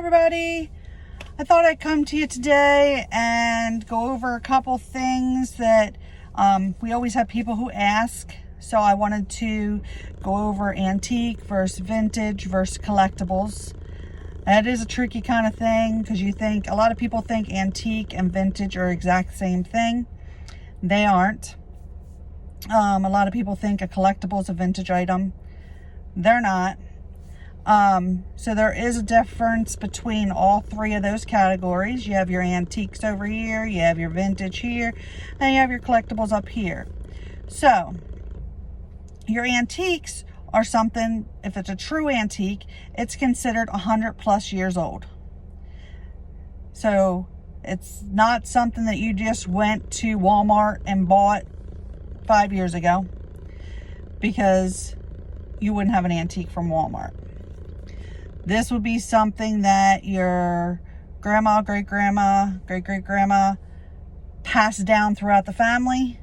everybody. I thought I'd come to you today and go over a couple things that we always have people who ask. So I wanted to go over antique versus vintage versus collectibles. That is a tricky kind of thing because a lot of people think antique and vintage are exact same thing. They aren't. A lot of people think a collectible is a vintage item. They're not. So there is a difference between all three of those categories. You have your antiques over here, you have your vintage here, and you have your collectibles up here. So your antiques are something, if it's a true antique, it's considered 100 plus years old. So it's not something that you just went to Walmart and bought 5 years ago, because you wouldn't have an antique from Walmart. This would be something that your grandma, great-grandma, great-great-grandma passed down throughout the family,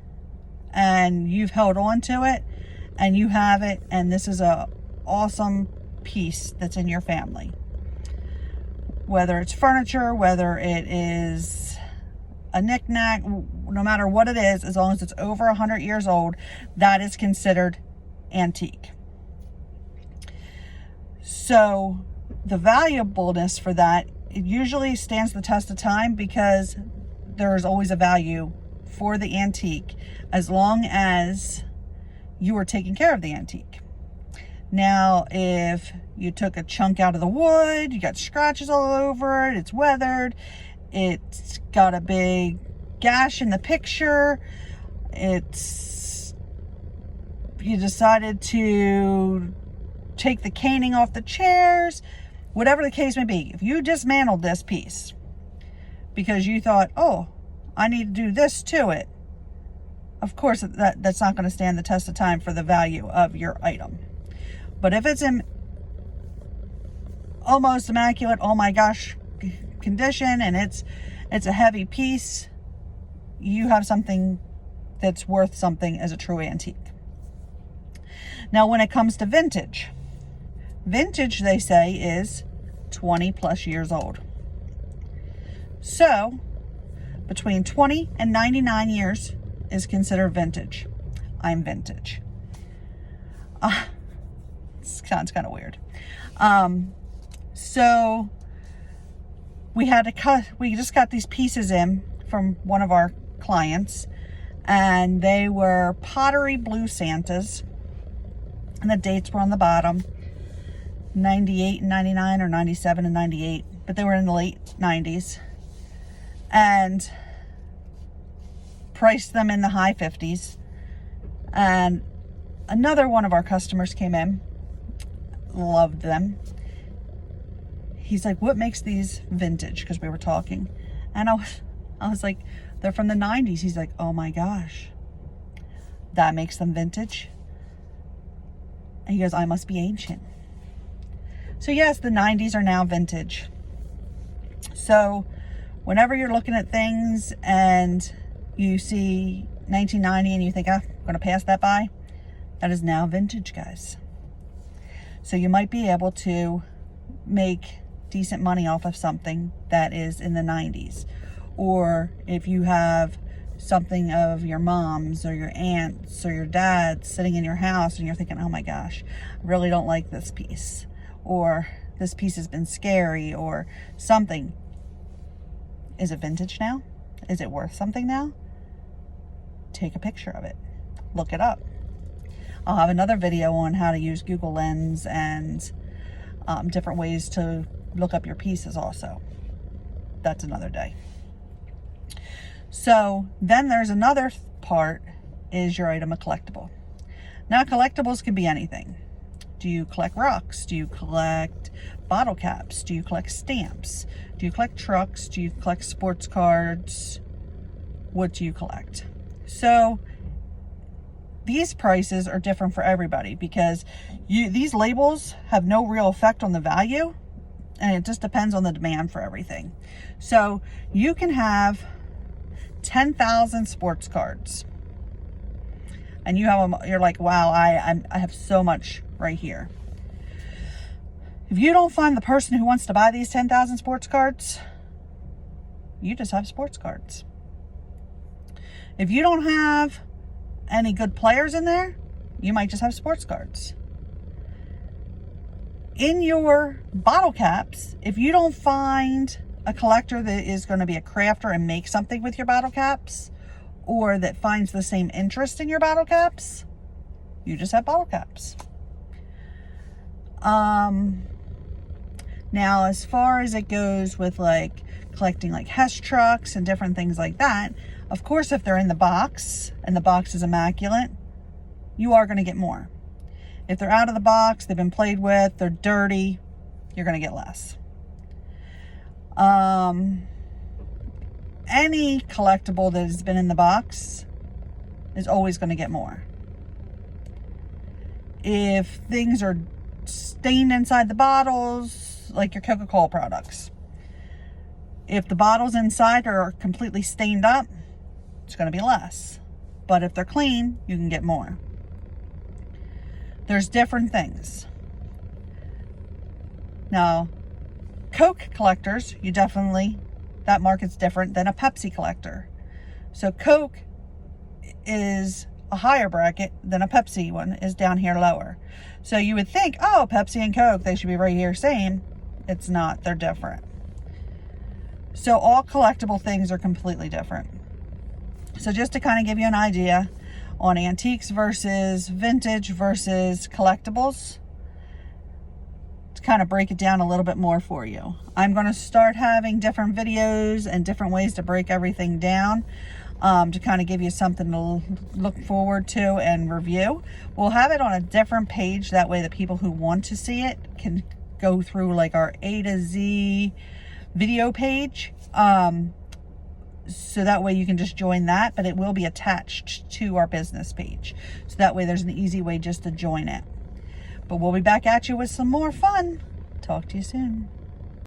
and you've held on to it, and you have it, and this is a awesome piece that's in your family. Whether it's furniture, whether it is a knick-knack, no matter what it is, as long as it's over 100 years old, that is considered antique. So the valuableness for that, it usually stands the test of time because there is always a value for the antique as long as you are taking care of the antique. Now, if you took a chunk out of the wood, you got scratches all over it, it's weathered, it's got a big gash in the picture, you decided to take the caning off the chairs, whatever the case may be. If you dismantled this piece because you thought, oh, I need to do this to it, of course that's not going to stand the test of time for the value of your item. But if it's in almost immaculate, oh my gosh, condition, and it's a heavy piece, you have something that's worth something as a true antique. Now, when it comes to vintage, they say, is 20 plus years old. So between 20 and 99 years is considered vintage. I'm vintage. Sounds kind of weird. So we just got these pieces in from one of our clients, and they were pottery blue Santas, and the dates were on the bottom, 98 and 99, or 97 and 98, but they were in the late 90s, and priced them in the high 50s. And another one of our customers came in, loved them. He's like, what makes these vintage? Because we were talking, and I was like, they're from the 90s. He's like, oh my gosh, that makes them vintage? And he goes, I must be ancient. So yes, the 90s are now vintage. So whenever you're looking at things and you see 1990 and you think, I'm going to pass that by, that is now vintage, guys. So you might be able to make decent money off of something that is in the 90s. Or if you have something of your mom's or your aunt's or your dad's sitting in your house and you're thinking, oh my gosh, I really don't like this piece, or this piece has been scary, or something. Is it vintage now? Is it worth something now? Take a picture of it. Look it up. I'll have another video on how to use Google Lens and different ways to look up your pieces also. That's another day. So then there's another part, is your item a collectible? Now, collectibles can be anything. Do you collect rocks? Do you collect bottle caps? Do you collect stamps? Do you collect trucks? Do you collect sports cards? What do you collect? So these prices are different for everybody because these labels have no real effect on the value, and it just depends on the demand for everything. So you can have 10,000 sports cards, and you have them, you're like, wow, I have so much right here. If you don't find the person who wants to buy these 10,000 sports cards, you just have sports cards. If you don't have any good players in there, you might just have sports cards. In your bottle caps, if you don't find a collector that is going to be a crafter and make something with your bottle caps, or that finds the same interest in your bottle caps, you just have bottle caps. Now, as far as it goes with like collecting like Hess trucks and different things like that, of course, if they're in the box and the box is immaculate, you are going to get more. If they're out of the box, they've been played with, they're dirty, you're going to get less. Any collectible that has been in the box is always going to get more. If things are stained inside the bottles, like your Coca-Cola products, if the bottles inside are completely stained up, it's going to be less. But if they're clean, you can get more. There's different things. Now, Coke collectors, that market's different than a Pepsi collector. So Coke is a higher bracket than a Pepsi one is down here lower. So you would think, oh, Pepsi and Coke, they should be right here same. It's not, they're different. So all collectible things are completely different. So just to kind of give you an idea on antiques versus vintage versus collectibles, to kind of break it down a little bit more for you. I'm going to start having different videos and different ways to break everything down, to kind of give you something to look forward to and review. We'll have it on a different page. That way the people who want to see it can go through like our A to Z video page. So that way you can just join that, but it will be attached to our business page. So that way there's an easy way just to join it. But we'll be back at you with some more fun. Talk to you soon.